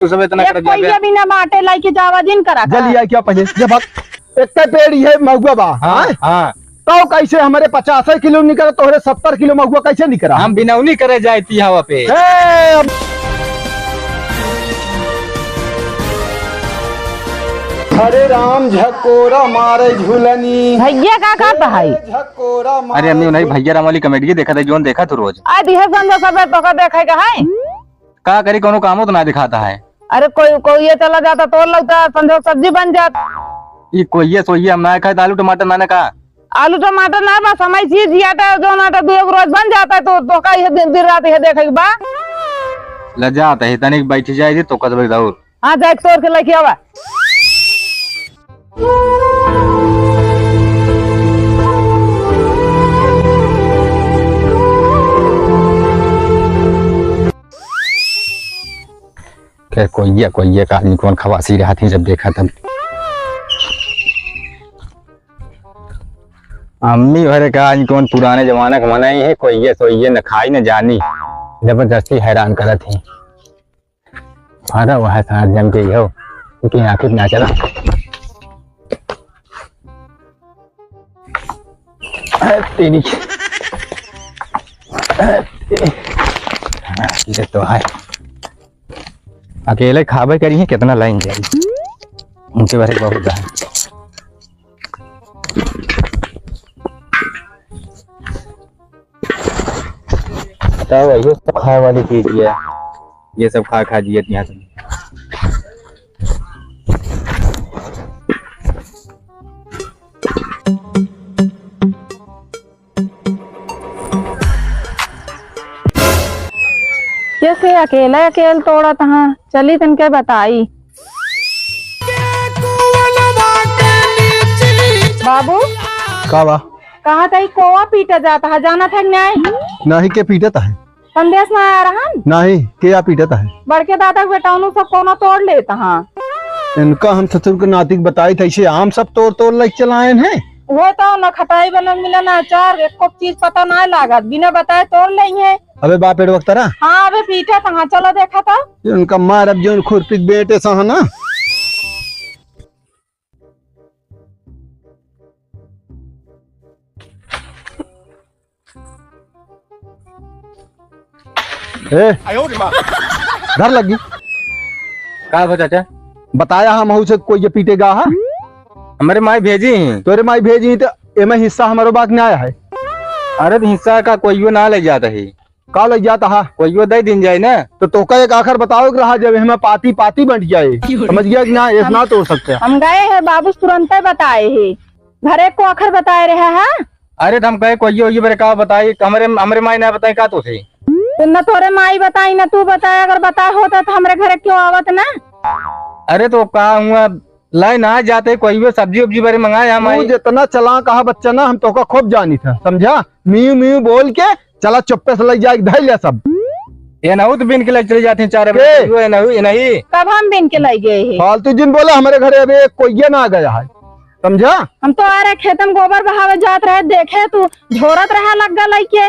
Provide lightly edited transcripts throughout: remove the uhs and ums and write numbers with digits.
तू सब इतना कर कोई भी ना बाटे लाई के जावा दिन करा जल्दी आई क्या पहले जब एक पेड़ ये महुआ बा। हाँ तो कैसे हमारे 50 किलो निकला तोहरे 70 किलो महुआ कैसे निकला? हम बिनौनी करे जाती हवा पे। हरे राम झकोरा मारे झूलनी भैया का करता है? झकोरा अरे अम्मी नहीं भैया राम वाली कॉमेडी देखा था जोन देखा तू रोज आ दिहे संजो सब तो का देखेगा है का करी कोनो कामो तो ना दिखाता है। अरे कोई ये चला जाता तो लगता संजो सब्जी बन जाता। ये कोई ये सोइए हम ना खाए आलू टमाटर मैंने कहा आलू टमाटर ना बस समय चीज जियाता जो नाटा दो रोज बन जाता है तो का ये दिन रात ये देखेगा बा लजा आता है तनिक बैठ जाए तो कद दौड़। हां जाए तोड़ के लेके आवा। कोई का आदमी कौन खवासी रहा थी जब देखा तब अम्मी भरे का आज कौन पुराने जमाने का मना ही है कोई ये न खाई न जानी जबरदस्ती हैरान करा थी फारा वह साथ जम के हो क्योंकि आखिर ना चला तेरी ये तो है अकेले खाबे करी है कितना लाइन जाए उनके बारे में बहुत है। बताओ ये सब खाए वाली चीज है ये सब खा जिए यहाँ से कैसे अकेले तोड़ा तहा चली तनके बताई बाबू का बा कहा था कोवा पीटा जाता है जाना था न्याय नहीं के पीटता है संदेश में आ रहा नहीं के या पीटता है बड़के दादा के बेटा सब कोना तोड़ लेता हाँ इनका हम ससुर के नातिक बताई था इसे आम सब तोड़ लेके चलाए हैं वो तो न खटाई बना मिला ना अचार एक चीज पता ना लागत बिना बताए तोड़ लेंगे। अबे बाप एड वक्त हाँ अबे पीटा था चलो देखा था उनका मार अब जो खुरपी बेटे सा ना घर लगी का चाचा बताया हम से कोई ये पीटेगा हा? हमारे माई भेजी तोरे माई भेजी तो एमे हिस्सा हमारे बात नहीं आया है। अरे तो हिस्सा का कोई ना ले जाता है का लग जाता है कोई दे दिन जाए ना तो का एक आखिर बताओ रहा जब हमें पाती बंट जाए समझ गया कि ना ऐसा ना तोड़ सकते हम गए हैं बाबू तुरंत बताए है घरे को आखिर बताए रहे हैं। अरे हम कहे कोई मेरे का बताई हमारे माई ना बताई का तो थे न तोरे माई बताई न तू बताए अगर बताए होता तो हमारे घरे क्यों आवत ना। अरे तो का हुआ लाई ना जाते कोई भी सब्जी उब्जी बारे मंगाया हम जितना चला कहा बच्चा ना हम तो का खूब जानी था समझा म्यू म्यू बोल के चला चुप्पे से लग जाए धैल लिया सब ये ना तो बिन के लग चले जाते हैं 4 बजे नहीं कब हम बिन के लग गए हैं फालतू जिन बोला हमारे घरे अभी कोई ना आ गया है समझा। हम तो आ रहे खेतम गोबर बहावे जात रहे देखे तू झोरत रहा लग गया लइके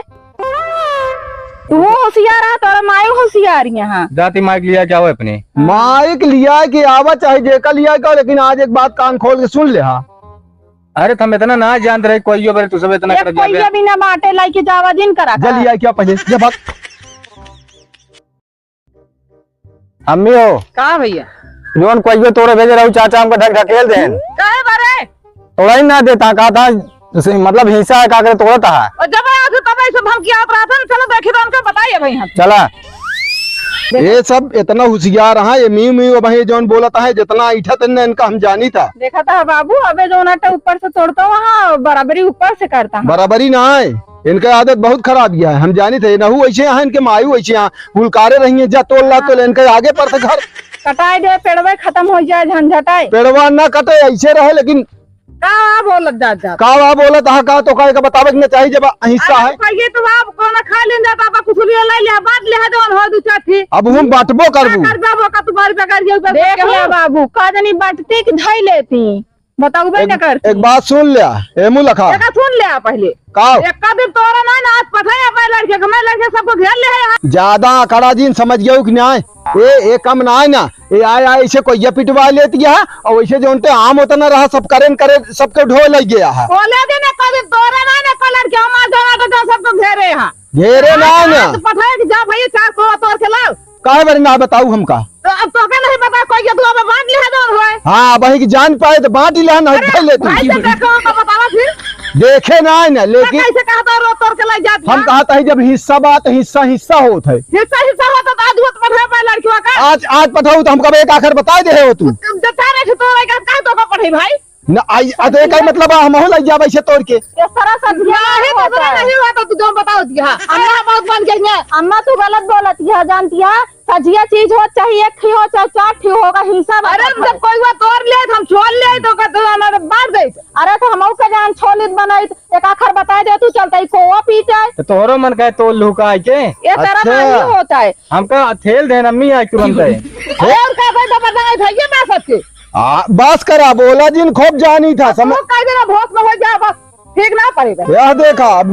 तू होशियार है तोरा माई होशियार यहाँ जाती माइक लिया क्या हुआ अपने माइक लिया कि आवा चाहे जेका लिया का लेकिन आज एक बात कान खोल के सुन ले। हाँ अरे तुम इतना ना जानते रहे कोई बारे तू सब इतना कर कोई भी ना बाटे लाई के जावा दिन करा जल्दी आई क्या पहले जब अम्मी हो का भैया जोन कोई तोड़े भेजे रहू चाचा हमको ढक ढकेल दे काहे बारे तोड़ा ही ना देता कहा था मतलब हिस्सा है का तोड़ता है और जब आके तब ऐसे धमकी आत रहा था चलो देखी तो उनको बताइए भाई चला ये सब इतना होशियार रहा ये म्यू म्यू भाई जोन बोलता है जितना ईठा तन्ने इनका हम जानी था देखा था बाबू अबे जो नाटा ऊपर से तोड़ता वहाँ बराबरी ऊपर से करता बराबरी ना है इनका आदत बहुत खराब गया है हम जानी थे नहू ऐसे यहाँ इनके मायू ऐसे यहाँ भूलकारे रही है जा तोड़ ला तो इनके आगे पर से घर कटाई दे पेड़वे खत्म हो जाए झंझटाए पेड़वा ना कटे ऐसे रहे लेकिन का बोलत जा का बोलत हा का तो का बतावे ना चाहिए जब हिस्सा है ये तो आप कोना खा लेन जाता बा कुछ ले ले बात ले दोन हो दू चाची अब हम बांटबो करबू करबो का तुम्हारी बेकार देख ले बाबू का जनी बांटते कि धई लेती बताऊ बे कर एक बात सुन लिया एमू लखा एक सुन ले पहले का एक का दिन तोरा ना आज पठाया अपने लड़के को मैं लड़के सबको घेर ले है यहाँ ज्यादा अखाड़ा जी समझ गए कि न्याय ये कम ना है ना ये आया ऐसे कोई ये पिटवा लेती है और वैसे जो उनते आम होता ना रहा सब करे सबके ढो लग गया है बोले दिन का दिन तोरा ना का लड़के हम आज जाना तो सबको घेरे यहाँ घेरे ना ना पठाया कि जा भैया 4 को तोड़ के लाओ काहे बारे ना बताऊ हमका तो अब तो क्या नहीं पता कोई के तू अब बांट ले दो हुए हाँ वही की जान पाए तो बांट ही लेना है ले तू भाई से देखो तो बतावा फिर देखे ना है ना लेकिन कैसे कहा था रो तोड़ के लाई जाती हम कहा था जब हिस्सा बात हिस्सा होत है हिस्सा होता तो आज वो पठाया पे लड़कियों का आज पठाऊ तो हम कब एक आखिर बता दे हो तू जता रहे तो का तो का पढ़े भाई न आई अरे का मतलब हम हो लग जाबे से तोड़ के इस तरह से नहीं तो नहीं हुआ तो तू जो बताओ दिया अम्मा बहुत बन गई है अम्मा तू गलत बोलती है जानती है सजिया चीज हो चाहिए एक ही हो चाहे 4 ही होगा हिस्सा अरे जब कोई वो तोड़ ले हम छोड़ ले तो कहते हमारे बांट दे अरे तो हम का जान छोलित बनाई एक आखर बता दे तू चलता ही कोवा पी जाए तो तोहरो मन का तोल लुका है के ये तरह नहीं होता है हमका थेल देन अम्मी आई तुरंत है अरे और का भाई तो बताए था ये मैं सबके बस करा बोला जिन खूब जानी था समझ कह देना भोग में हो जाए बस ठीक ना पड़ेगा यह देखा अब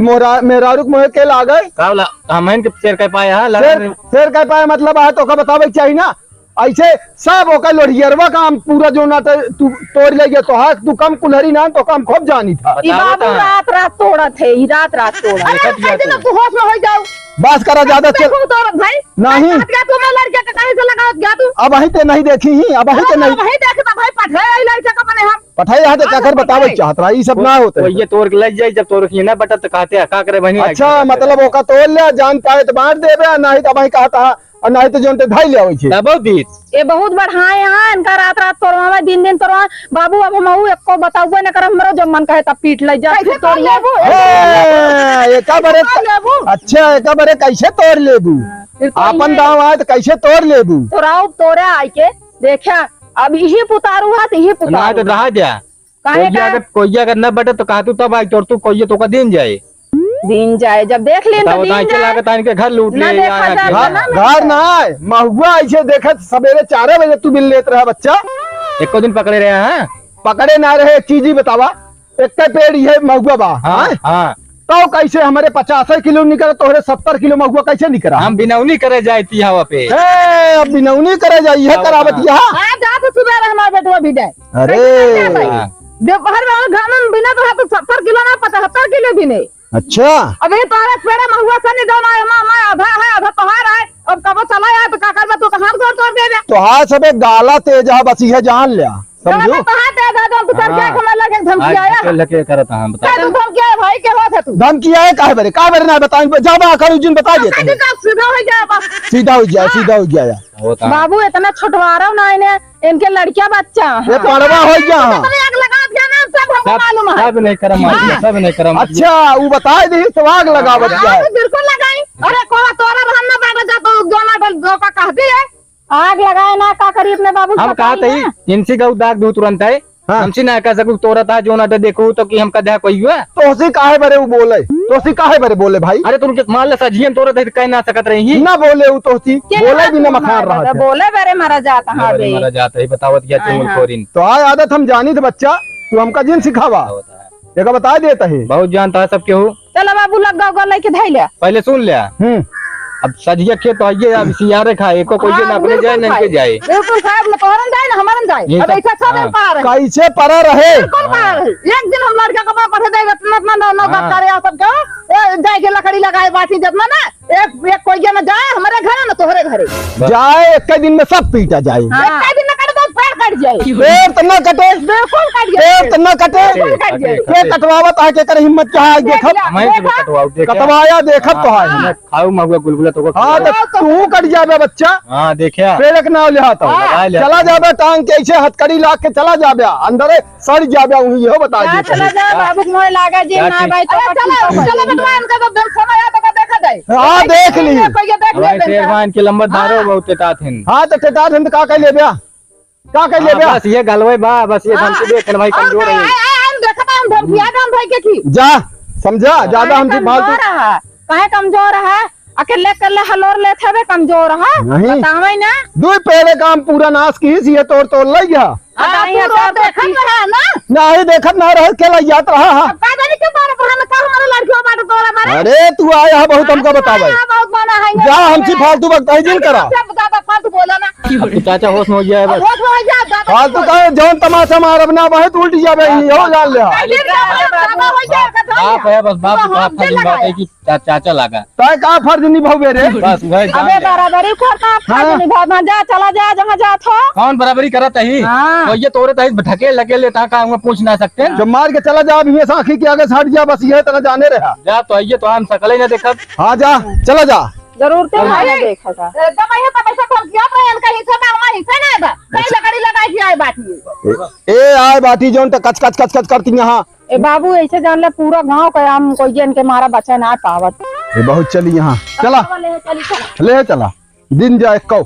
मेरा रुक मोह के ला गए कावला हम के शेर कह पाया है शेर कह पाए मतलब है तो का बतावे चाहिए ना ऐसे सब ओका लोहियरवा का हम पूरा जो ना तू तोड़ ले गया तो तू कम कुल्हरी ना तो कम खूब जानी था ये बाबू रात तोड़ा थे रात तोड़ा अरे तू होश में हो जाओ बस करा ज्यादा चल भाई नहीं तू लड़के का कहीं से लगा गया तू अब वही ते नहीं देखी ही अब वही ते नहीं वही देख भाई पठाया लड़के का बने हम पठाई यहाँ तो काकर बतावे चाहत रहा ये सब ना होते ये तोड़ के लग जाए जब तोड़ के ना बटा तो कहते हैं का करे बहनी अच्छा मतलब ओका तोड़ ले जान पाए तो बांट देबे नहीं तो वही कहता और नहीं तो जोनते धाई ले आवे छे बहुत दीद ये बहुत बढ़ाए यहाँ इनका रात तोड़वा दिन तोड़वा बाबू अब हम एको बताऊबे न कर हमरो जब मन कहे तब पीट ले जा तोड़ लेबू एका बारे अच्छा एका बारे कैसे तोड़ लेबू अपन दाव आए तो कैसे तोड़ लेबू तोराऊ तोरे आई के देखा अब यही पुतारू है तो यही ना पुतारू तो रहा जा काहे कोई अगर न बटे तो कहा तू तब आई तोड़ तू कोई तो का दिन जाए दिन जाए जब देख लें तो दिन जाए लागत इनके घर लूट ना ले देखा जाए ना घर ना आए महुआ ऐसे देखत सवेरे 4 बजे तू बिल लेत रहा बच्चा एको दिन पकड़े रहे हैं पकड़े ना रहे एक चीज ही बतावा एक पेड़ ये महुआ बा हाँ हाँ तो कैसे हमारे 50 किलो निकला तोहरे 70 किलो महुआ कैसे निकला हम बिनौनी करे जाती हवा पे अब बिनौनी करे जाइए करावत यहाँ आज जा तो सुबह हमारा बेटवा भी जाए अरे दोपहर में घर में बिना तो 70 किलो ना 75 किलो भी नहीं अच्छा अबे तारा पेड़ा महुआ सनी दोना है मां आधा है आधा तोहार है अब कब चला है तो काकर में तू कहां घर तोड़ दे दे तो हां सबे गाला तेज है बस ये जान लिया समझो तो हां दे दे तू कर क्या खबर लगे धमकी आया लगे करता हम बता तू धमकी आया भाई के बात है तू धमकी आया काहे बरे ना बताई जाबा करू जिन बता दे सीधा हो जाए बस सीधा हो जाए बाबू इतना छुटवारा ना इन्हें इनके लड़कियां बच्चा ये पड़वा हो गया आग लगा दिया ना सब हमको मालूम है सब नहीं करम सब नहीं करम अच्छा वो बता दे तो आग लगावत जाए बिल्कुल लगाई अरे कोला तोरा रहन ना बैठ जा तो जोना दो का कहती है आग लगाए ना का करी अपने बाबू हम कहा थे इनसी का दाग दू तुरंत है हमसे ना कह सकू तोरा था जो ना देखो तो कि हम कदा कोई हुआ तोसी काहे बरे वो बोले तोसी काहे बरे बोले भाई अरे तुम मान ले सजियन तोरा थे कह ना सकत रही ना बोले वो तोसी बोले भी ना मखान रहा था बोले बरे मारा जाता हां बे मारा जाता है बतावत क्या चुल खोरिन तो आय आदत हम जानी थे बच्चा तू हमका जिन सिखावा एक बता देता है बहुत जानता है सब केहू चलो बाबू लग गौ लेके धै ले पहले सुन लिया अब सजिया खेत तो आइए अब सियारे खाए को कोई ना अपने जाए ना के जाए बिल्कुल साहब न तोरन जाए ना हमारन जाए अब ऐसा सब पार है कैसे परा रहे बिल्कुल पार है एक दिन हम लड़का को पढ़े देगा इतना ना बात करे आप सब का जाए के लकड़ी लगाए बाटी जब ना एक कोई ना जाए हमारे घर ना तोहरे घरे जाए एक दिन में सब पीटा जाए एक दिन ना कर दो पैर कट जाए पेड़ तो न कटे बिल्कुल कट जाए पेड़ तो न कटे कट जाए के कटवावत आके कर हिम्मत कहा देखब मैं तो कटवाऊ देख कटवाया देखब तो है खाऊ महुआ गुलगुला तो हां तो तू कट जाबे बच्चा हां देखिया पेड़ के नाव ले आता चला जाबे टांग के ऐसे हथकड़ी ला के चला जाबे अंदर सड़ जाबे वही हो बता दे चला जा बाबू मोय लागा जी ना भाई तो चलो बेटा इनका तो दिन समय आ तो देखा जाए हां देख ली कोई ये देख ले शेरवान के लंबा धारो बहुत टेटाथिन हां तो टेटा धंध का कह लेबे का कह लेबे बस ये गलवे बा बस ये हमसे देख भाई कमजोर है हम देखता हम धमकिया हम भाई के की जा समझा ज्यादा हमसे फालतू काहे कमजोर है अकेले अकेले हलोर ले थे कमजोर है नहीं बतावे ना दो पहले काम पूरा नाश की ये तोड़ ले गया बताइए तो देखत है ना नहीं देखत ना रह के याद रहा हा। का जानी के बारे पर हम का हमारे लड़कियों बाटे तोरा मारे अरे तू आया है बहुत हमको बतावे बहुत माना है जा हमसे फालतू बकताई जिन करा सब बता फालतू बोला ना अब चाचा होश में हो गया है बस। बहुत हो जा फालतू कहे जौन तमाशा मारब ना वही तो उल्टी जावे हो जान ले बाप है बस बाप का फर्ज बात है कि चाचा लगा तय का फर्ज निभावे रे बस वही जान अबे ले। बराबरी करता फालतू निभाना जा चला जा जहां जा थो कौन बराबरी करत है हाँ। तो ये तोरे तही ढके लगे ले ता का हम पूछ ना सकते जब मार के चला जा अभी आंखी के आगे हट जा बस ये तरह जाने रहा जा तो आइए तो हम सकल ही ना देखत। हाँ जा चला जा जरूर ते भाई देखा था एकदम ये तो पैसा कौन किया तो इनका हिस्सा ना हमारा हिस्सा ना है कई लकड़ी लगाई की आई बाटी ए आए बाटी जौन तो कच कच कच कच करती यहाँ ए बाबू ऐसे जान ले पूरा गांव का हम कोई जन के मारा बच्चा ना पावत ये बहुत चली यहाँ चला चली चला ले चला दिन जाए कौ